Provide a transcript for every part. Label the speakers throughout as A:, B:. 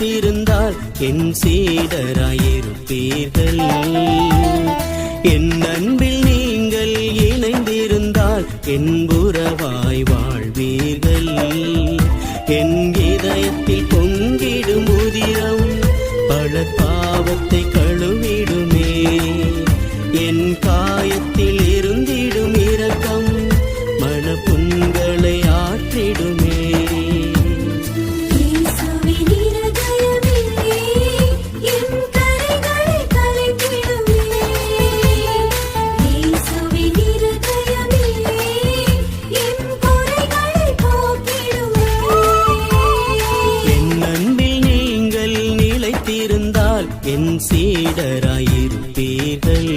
A: நிலைத்திருந்தால் என் சீடராயிருப்பீர்கள். என் அன்பில் நீங்கள் இணைந்திருந்தால் என் உறவாய் வாழ்வீர்கள். என் இதயத்தில் பொங்கிடும் உதிரம் பல பாவத்தை கழுவிடுமே. என் காயத்தில் இருந்திடும் இரக்கம் மனப்புண்களை ஆற்றிடுமே. என் சீடராயிருப்பீர்கள்.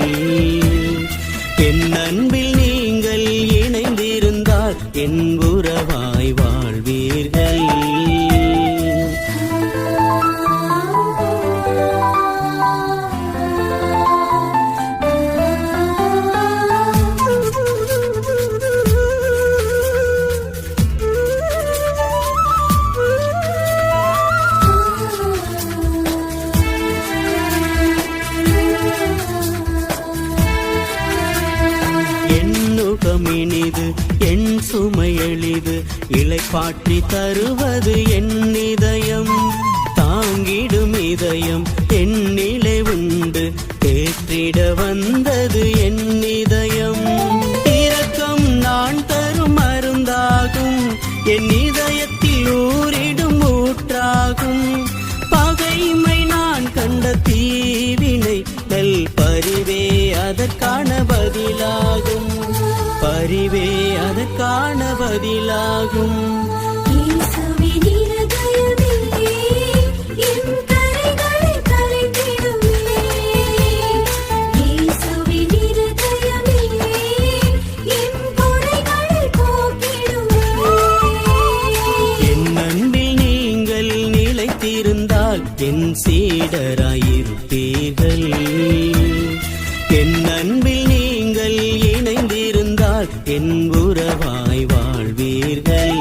A: என் அன்பில் நீங்கள் இணைந்திருந்தால் என் உறவாய் வாழ்வீர்கள். இனிது என் சுமை எளிது இளைப்பாற்றி தருவது என் இதயம். தாங்கிடும் இதயம் என் நிலை உண்டு தேற்றிட வந்தது என் இதயம். இரக்கம் நான் தரும் மருந்தாகும் என் இதயத்தில் ஊரிடும் ஊற்றாகும். பகைமை நான் கண்ட தீவினை நல் பரிவே அதற்கான பதிலாகும். பரிவே அதற்கான பதிலாகும். என் அன்பில் நீங்கள் நிலைத்திருந்தால் என் சீடராயிருப்பீர்கள். என் அன்பில் நீங்கள் இணைந்திருந்தால் என் உறவாய் வாழ்வீர்கள்.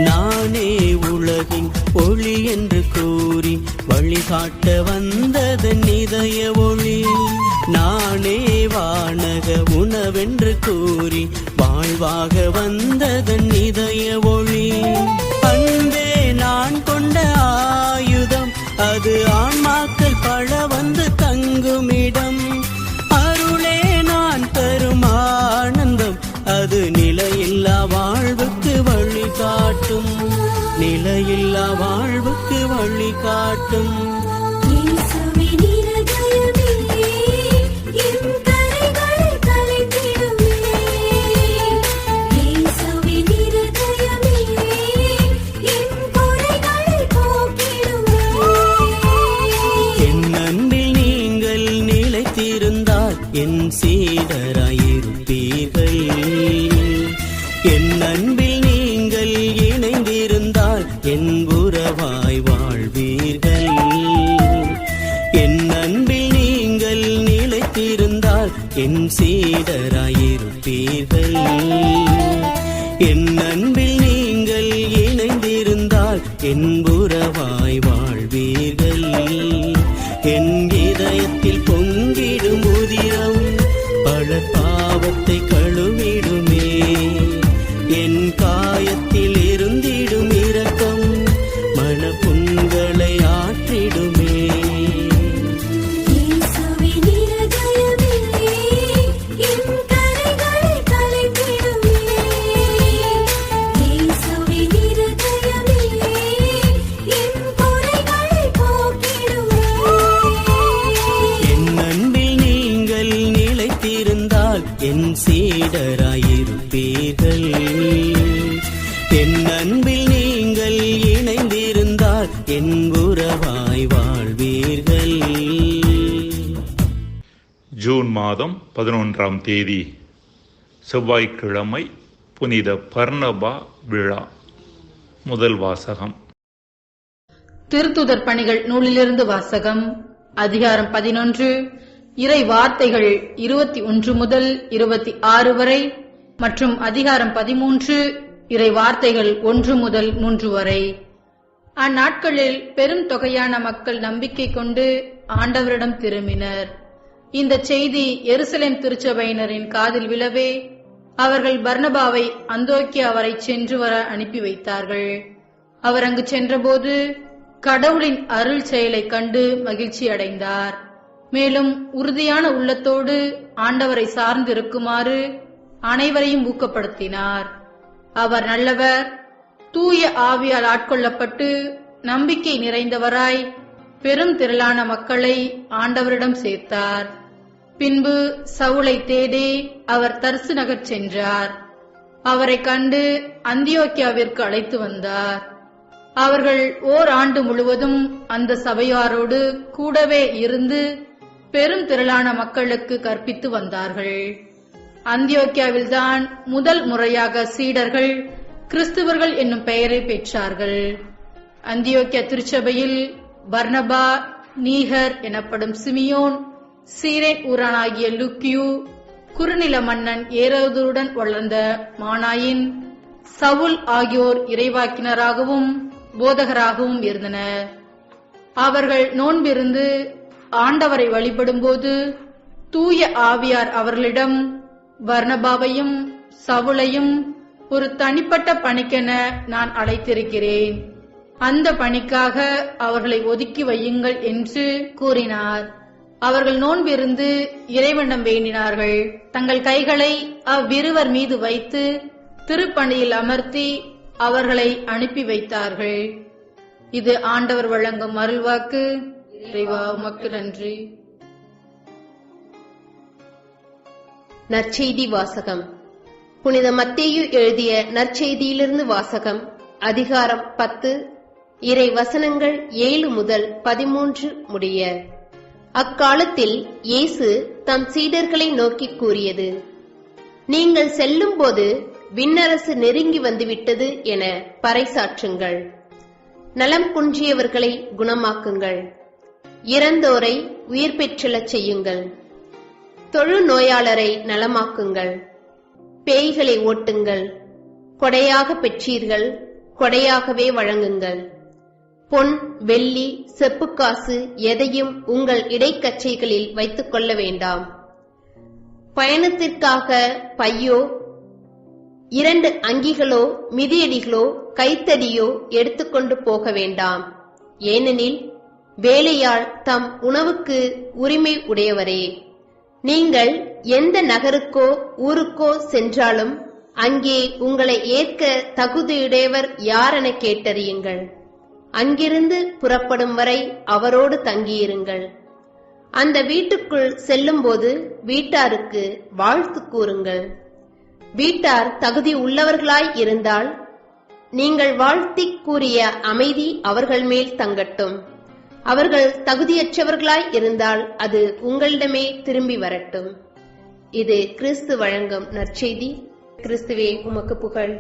A: நானே உலகின் ஒளி என்று கூறி வழிகாட்ட வந்ததன் இதய ஒளி. நானே வானக உணவென்று கூறி வாழ்வாக வந்ததன் இதய ஒளி. அன்பே நான் கொண்ட ஆயுதம் அது ஆன்மாக்கள் பல வந்து தங்குமிடம். அருளே நான் தரும் ஆனந்தம் அது நிலையில்லா வாழ்வுக்கு வழிகாட்டும். நிலையில்லா வாழ்வுக்கு வழிகாட்டும். என் அன்பில் நீங்கள் நிலைத்திருந்தால் என் சீடராயிருப்பீர்கள். என் அன்பில் நீங்கள் இணைந்திருந்தால் என் உறவாய் வாழ்வீர்கள். என் அன்பில் நீங்கள் நிலைத்திருந்தால் என் சீடராயிருப்பீர்கள். என் அன்பில் நீங்கள் இணைந்திருந்தால் என் உறவாய் வாழ்வீர்கள். என் இதயத்தில் பொங்கிடும் உதிரம் பல பாவத்தை கழுவிடுமே. என் காயத்தில் இருந்திடும் இரக்கம் மனப்புண்களை ஆற்றிடுமே. என்
B: ஜூன் மாதம் 11ஆம் தேதி செவ்வாய்க்கிழமை புனித பர்னபா விழா. முதல் வாசகம்.
C: திருத்துதர் பணிகள் நூலிலிருந்து வாசகம். அதிகாரம் 11, இறை வார்த்தைகள் 21 முதல் 26 வரை மற்றும் அதிகாரம் 13, இறை வார்த்தைகள் 1 முதல் 3 வரை. அந்நாட்களில் பெரும் தொகையான மக்கள் நம்பிக்கை கொண்டு ஆண்டவரிடம் திரும்பினர். இந்த செய்தி எருசலேம் திருச்சபையினரின் காதில் விழவே அவர்கள் பர்னபாவை அந்தோக்கியா வரை சென்று வர அனுப்பி வைத்தார்கள். அவர் அங்கு சென்றபோது கடவுளின் அருள் செயலை கண்டு மகிழ்ச்சி அடைந்தார். மேலும் உறுதியான உள்ளத்தோடு ஆண்டவரை சார்ந்திருக்குமாறு அனைவரையும் ஊக்கப்படுத்தினார். அவர் நல்லவர், தூய ஆவியால் ஆட்கொள்ளப்பட்டு நம்பிக்கை நிறைந்தவராய் பெரும் திரளான மக்களை ஆண்டவரிடம் சேர்த்தார். பின்பு சவுலை தேடி அவர் தர்சு நகர் சென்றார். அவரை கண்டு அந்தியோக்கியாவிற்கு அழைத்து வந்தார். அவர்கள் ஓராண்டு முழுவதும் அந்த சபையாரோடு கூடவே இருந்து பெரும் திரளான மக்களுக்கு கற்பித்து வந்தார்கள். அந்தியோக்கியாவில்தான் முதல் முறையாக சீடர்கள் கிறிஸ்துவர்கள் என்னும் பெயரை பெற்றார்கள். அந்தியோக்கியா திருச்சபையில் பர்னபா, நீகர் எனப்படும் சிமியோன், சீரேன் ஊரானாகிய லுக்கியு, குறுநில மன்னன் ஏரோதுடன் வளர்ந்த மானாயின், சவுல் ஆகியோர் இறைவாக்கினராகவும் போதகராகவும் இருந்தனர். அவர்கள் நோன்பிருந்து ஆண்டவரை வழிபடும்போது தூய ஆவியார் அவர்களிடம், பர்னபாவையும் சவுலையும் ஒரு தனிப்பட்ட பணிக்கென நான் அழைத்திருக்கிறேன், அந்த பணிக்காக அவர்களை ஒதுக்கி வையுங்கள் என்று கூறினார். அவர்கள் நோன்பிருந்து இறைவனிடம் வேண்டினார்கள். தங்கள் கைகளை அவ்விருவர் மீது வைத்து திருப்பணியில் அமர்த்தி அவர்களை அனுப்பி வைத்தார்கள். இது ஆண்டவர் வழங்கும் அருள்வாக்கு. இறைவா உமக்கு நன்றி.
D: நற்செய்தி வாசகம். புனித மத்தேயு எழுதிய நற்செய்தியிலிருந்து வாசகம். அதிகாரம் 10, இறை வசனங்கள் 7 முதல் 13 முடிய. அக்காலத்தில் இயேசு தம் சீடர்களை நோக்கி கூறியது: நீங்கள் செல்லும் போது விண்ணரசு நெருங்கி வந்துவிட்டது என பறைசாற்றுங்கள். நலம் குன்றியவர்களை குணமாக்குங்கள். இறந்தோரை உயிர் பெற்றெழச் செய்யுங்கள். தொழு நோயாளரை நலமாக்குங்கள். பேய்களை ஓட்டுங்கள். கொடையாக பெற்றீர்கள், கொடையாகவே வழங்குங்கள். பொன், வெள்ளி, செப்புக்காசு எதையும் உங்கள் இடைக்கச்சைகளில் வைத்துக் கொள்ள வேண்டாம். பயணத்திற்காக பையோ, 2 அங்கிகளோ, மிதியடிகளோ, கைத்தடியோ எடுத்துக்கொண்டு போக வேண்டாம். ஏனெனில் வேலையாள் தம் உணவுக்கு உரிமை உடையவரே. நீங்கள் எந்த நகருக்கோ ஊருக்கோ சென்றாலும் அங்கே உங்களை ஏற்க தகுதியுடையவர் யாரென கேட்டறியுங்கள். அங்கிருந்து புறப்படும் வரை அவரோடு தங்கியிருங்கள். அந்த வீட்டுக்குள் செல்லும் போது வீட்டாருக்கு வாழ்த்து கூறுங்கள். வீட்டார் தகுதி உள்ளவர்களாய் இருந்தால் நீங்கள் வாழ்த்தி கூறிய அமைதி அவர்கள் மேல் தங்கட்டும். அவர்கள் தகுதியற்றவர்களாய் இருந்தால் அது உங்களிடமே திரும்பி வரட்டும். இது கிறிஸ்து வழங்கும் நற்செய்தி. கிறிஸ்துவே உமக்கு புகழ்.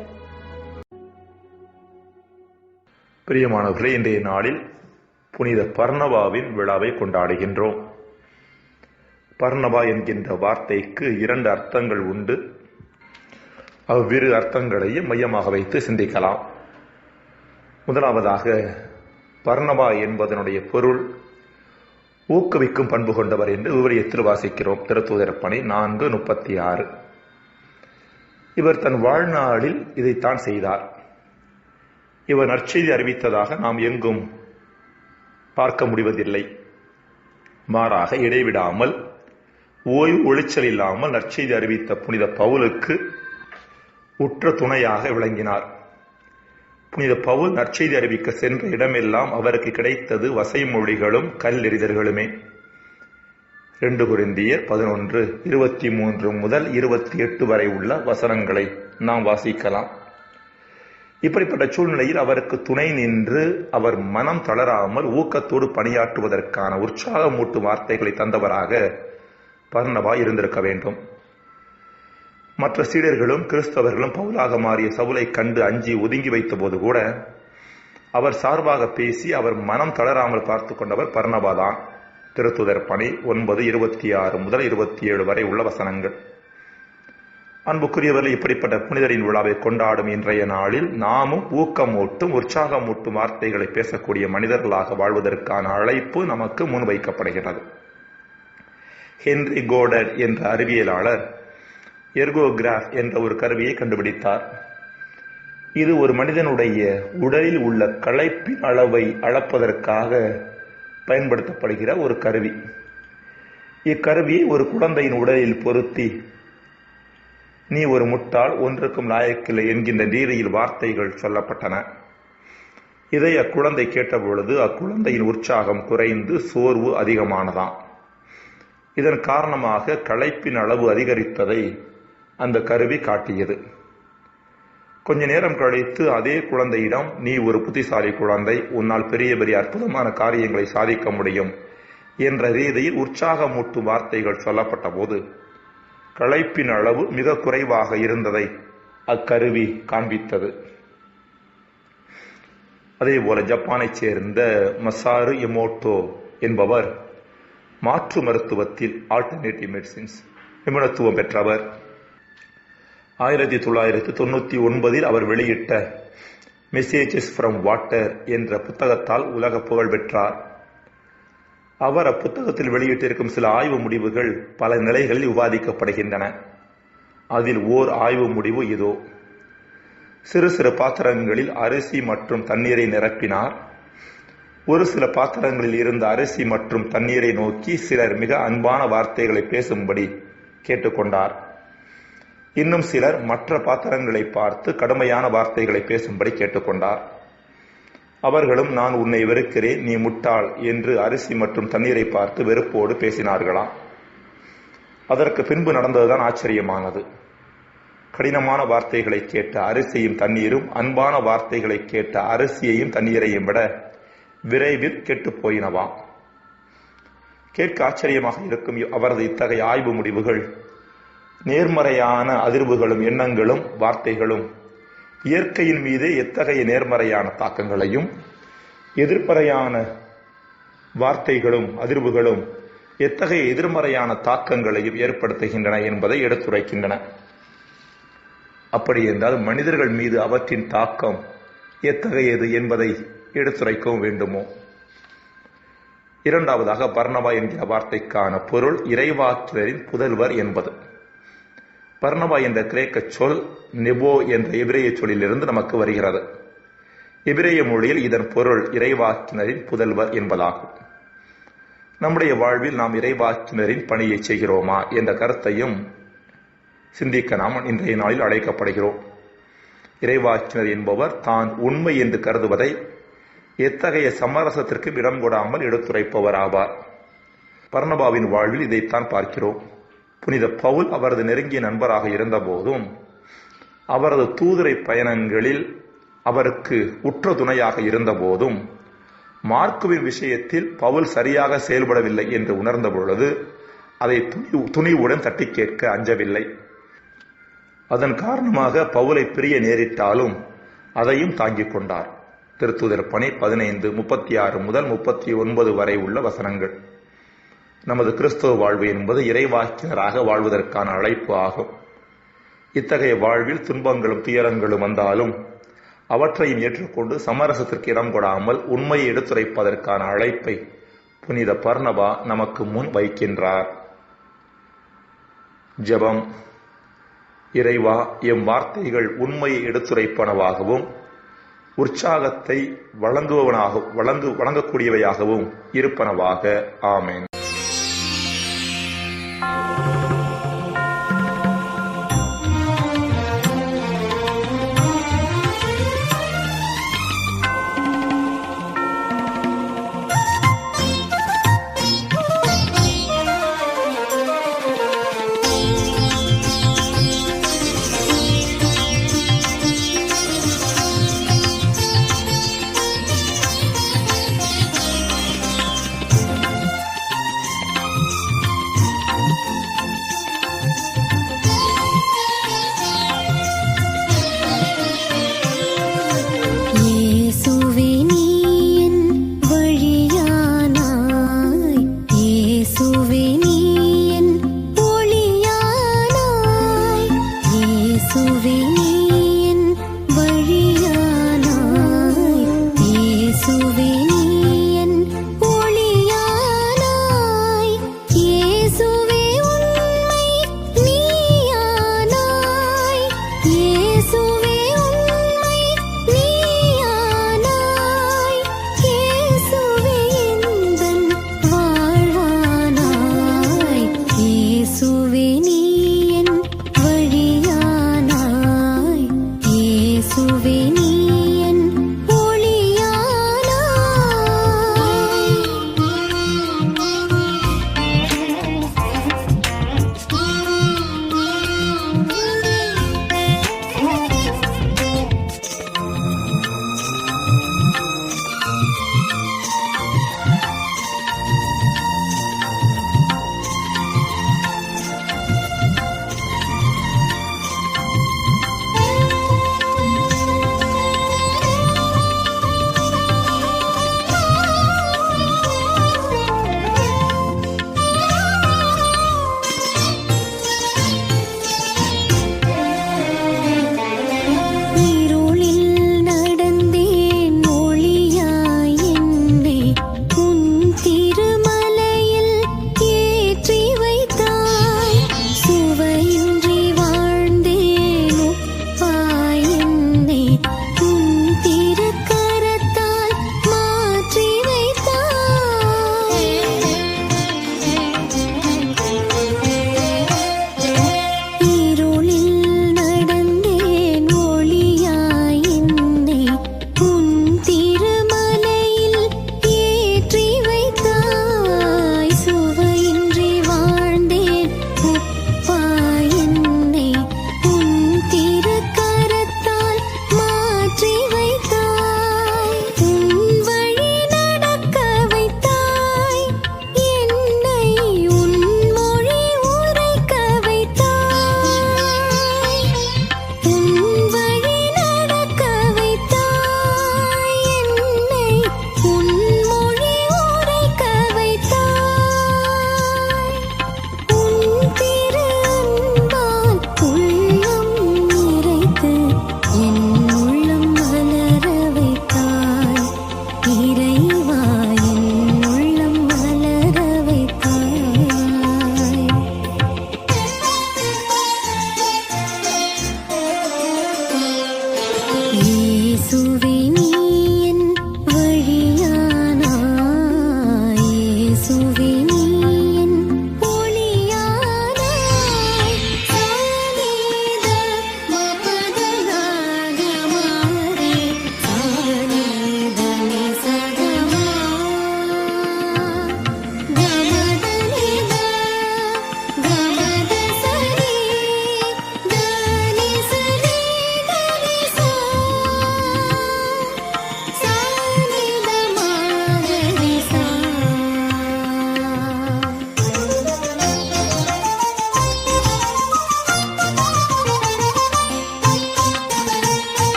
B: பிரியமானவர்களே, இன்றைய நாளில் புனித பர்னபாவின் விழாவை கொண்டாடுகின்றோம். பர்னபா என்கின்ற வார்த்தைக்கு 2 அர்த்தங்கள் உண்டு. அவ்விரு அர்த்தங்களையும் மையமாக வைத்து சிந்திக்கலாம். முதலாவதாக, பர்னபா என்பதனுடைய பொருள் ஊக்குவிக்கும் பண்பு கொண்டவர் என்று விவரியத்தில் வாசிக்கிறோம். திருத்தூதர் பணி 4:36. இவர் தன் வாழ்நாளில் இதைத்தான் செய்தார். இவர் நற்செய்தி அறிவித்ததாக நாம் எங்கும் பார்க்க முடிவதில்லை. மாறாக இடைவிடாமல், ஓய்வு ஒளிச்சல் இல்லாமல் நற்செய்தி அறிவித்த புனித பவுலுக்கு உற்ற துணையாக விளங்கினார். புனித பவுல் நற்செய்தி அறிவிக்க சென்ற இடமெல்லாம் அவருக்கு கிடைத்தது வசைமொழிகளும் கல்லெறிதல்களுமே. 2 கொரிந்தியர் 11:23 முதல் 28 வரை உள்ள வசனங்களை நாம் வாசிக்கலாம். இப்படிப்பட்ட சூழ்நிலையில் அவருக்கு துணை நின்று அவர் மனம் தளராமல் ஊக்கத்தோடு பணியாற்றுவதற்கான உற்சாகமூட்டும் வார்த்தைகளை தந்தவராக பர்னபா இருந்திருக்க வேண்டும். மற்ற சீடர்களும் கிறிஸ்தவர்களும் பவுலாக மாறிய சவுலை கண்டு அஞ்சி ஒதுங்கி வைத்த போது கூட அவர் சார்பாக பேசி அவர் மனம் தளராமல் பார்த்து கொண்டவர் பர்னபாதான். திருத்துதர் பணி 9:26 முதல் 27 வரை உள்ள வசனங்கள். அன்புக்குரியவர்கள், இப்படிப்பட்ட புனிதரின் விழாவை கொண்டாடும் இன்றைய நாளில் நாமும் ஊக்கமூட்டும் உற்சாகமூட்டும் வார்த்தைகளை பேசக்கூடிய மனிதர்களாக வாழ்வதற்கான அழைப்பு நமக்கு முன்வைக்கப்படுகிறது. ஹென்றி கோடர் என்ற அறிவியலாளர் எர்கோகிராஃப் என்ற ஒரு கருவியை கண்டுபிடித்தார். இது ஒரு மனிதனுடைய உடலில் உள்ள களைப்பின் அளவை அளப்பதற்காக பயன்படுத்தப்படுகிற ஒரு கருவி. இக்கருவியை ஒரு குழந்தையின் உடலில் பொருத்தி, நீ ஒரு முட்டாள், ஒன்றுக்கும் லாயக்கில்லை என்கின்ற ரீதியில் வார்த்தைகள் சொல்லப்பட்டன. இதை அக்குழந்தை கேட்டபொழுது அக்குழந்தையின் உற்சாகம் குறைந்து சோர்வு அதிகமானதாம். இதன் காரணமாக களைப்பின் அளவு அதிகரித்ததை அந்த கருவி காட்டியது. கொஞ்ச நேரம் கழித்து அதே குழந்தையிடம், நீ ஒரு புத்திசாலி குழந்தை, உன்னால் பெரிய பெரிய அற்புதமான காரியங்களை சாதிக்க முடியும் என்ற ரீதியில் உற்சாகமூட்டும் வார்த்தைகள் சொல்லப்பட்ட போது களைப்பின் அளவு மிக குறைவாக இருந்ததை அக்கருவி காண்பித்தது. அதேபோல ஜப்பானைச் சேர்ந்த மசாரு எமோட்டோ என்பவர் மாற்று மருத்துவத்தில் ஆல்டர்னேட்டிவ் மெடிசின்ஸ் நிபுணத்துவம் பெற்றவர். 1999 அவர் வெளியிட்ட மெசேஜஸ் ஃப்ரம் வாட்டர் என்ற புத்தகத்தால் உலக புகழ் பெற்றார். அவர் அப்புத்தகத்தில் வெளியிட்டிருக்கும் சில ஆய்வு முடிவுகள் பல நிலைகளில் விவாதிக்கப்படுகின்றன. அதில் ஓர் ஆய்வு முடிவு இதோ. சிறு சிறு பாத்திரங்களில் அரிசி மற்றும் தண்ணீரை நிரப்பினார். ஒரு சில பாத்திரங்களில் இருந்த அரிசி மற்றும் தண்ணீரை நோக்கி சிலர் மிக அன்பான வார்த்தைகளை பேசும்படி கேட்டுக்கொண்டார். இன்னும் சிலர் மற்ற பாத்திரங்களை பார்த்து கடுமையான வார்த்தைகளை பேசும்படி கேட்டுக்கொண்டார். அவர்களும், நான் உன்னை வெறுக்கிறேன், நீ முட்டாள் என்று அரிசி மற்றும் தண்ணீரை பார்த்து வெறுப்போடு பேசினார்களாம். அதற்கு பின்பு நடந்ததுதான் ஆச்சரியமானது. கடினமான வார்த்தைகளை கேட்ட அரிசியும் தண்ணீரும் அன்பான வார்த்தைகளை கேட்ட அரிசியையும் தண்ணீரையும் விட விரைவில் கெட்டுப் போயினவாம். கேட்க ஆச்சரியமாக இருக்கும் அவரது இத்தகைய ஆய்வு முடிவுகள் நேர்மறையான அதிர்வுகளும் எண்ணங்களும் வார்த்தைகளும் இயற்கையின் மீது எத்தகைய நேர்மறையான தாக்கங்களையும் எதிர்மறையான வார்த்தைகளும் அதிர்வுகளும் எத்தகைய எதிர்மறையான தாக்கங்களையும் ஏற்படுத்துகின்றன என்பதை எடுத்துரைக்கின்றன. அப்படி என்றால் மனிதர்கள் மீது அவற்றின் தாக்கம் எத்தகையது என்பதை எடுத்துரைக்கவும் வேண்டுமோ? இரண்டாவதாக, பர்னபா என்கிற வார்த்தைக்கான பொருள் இறைவாக்கினரின் புதல்வர் என்பது. பர்னபா என்ற கிரேக்க சொல் நெபோ என்ற எபிரேய சொல்லிலிருந்து நமக்கு வருகிறது. எபிரேய மொழியில் இதன் பொருள் இறைவாக்கினரின் புதல்வர் என்பதாகும். நம்முடைய வாழ்வில் நாம் இறைவாக்கினரின் பணியை செய்கிறோமா என்ற கருத்தையும் சிந்திக்க நாம் இன்றைய நாளில் அழைக்கப்படுகிறோம். இறைவாக்கினர் என்பவர் தான் உண்மை என்று கருதுவதை எத்தகைய சமரசத்திற்கு இடம் கொடாமல் எடுத்துரைப்பவர் ஆவார். பர்னபாவின் வாழ்வில் இதைத்தான் பார்க்கிறோம். புனித பவுல் அவரது நெருங்கிய நண்பராக இருந்த போதும் அவரது தூதுரை பயணங்களில் அவருக்கு உற்ற துணையாக இருந்த போதும் மார்க்குவின் விஷயத்தில் பவுல் சரியாக செயல்படவில்லை என்று உணர்ந்த பொழுது அதை துணிவுடன் தட்டி கேட்க அஞ்சவில்லை. அதன் காரணமாக பவுலை பிரிய நேரிட்டாலும் அதையும் தாங்கிக் கொண்டார். திருத்துதர் பணி 15:36 முதல் 39 வரை உள்ள வசனங்கள். நமது கிறிஸ்தவ வாழ்வு என்பது இறைவாக்கினராக வாழ்வதற்கான அழைப்பு ஆகும். இத்தகைய வாழ்வில் துன்பங்களும் துயரங்களும் வந்தாலும் அவற்றையும் ஏற்றுக்கொண்டு சமரசத்திற்கு இடம் கொடாமல் உண்மையை எடுத்துரைப்பதற்கான அழைப்பை புனித பர்னபா நமக்கு முன் வைக்கின்றார். ஜெபம். இறைவா, எம் வார்த்தைகள் உண்மையை எடுத்துரைப்பனவாகவும் உற்சாகத்தை வழங்கக்கூடியவையாகவும் இருப்பனவாக. ஆமென்.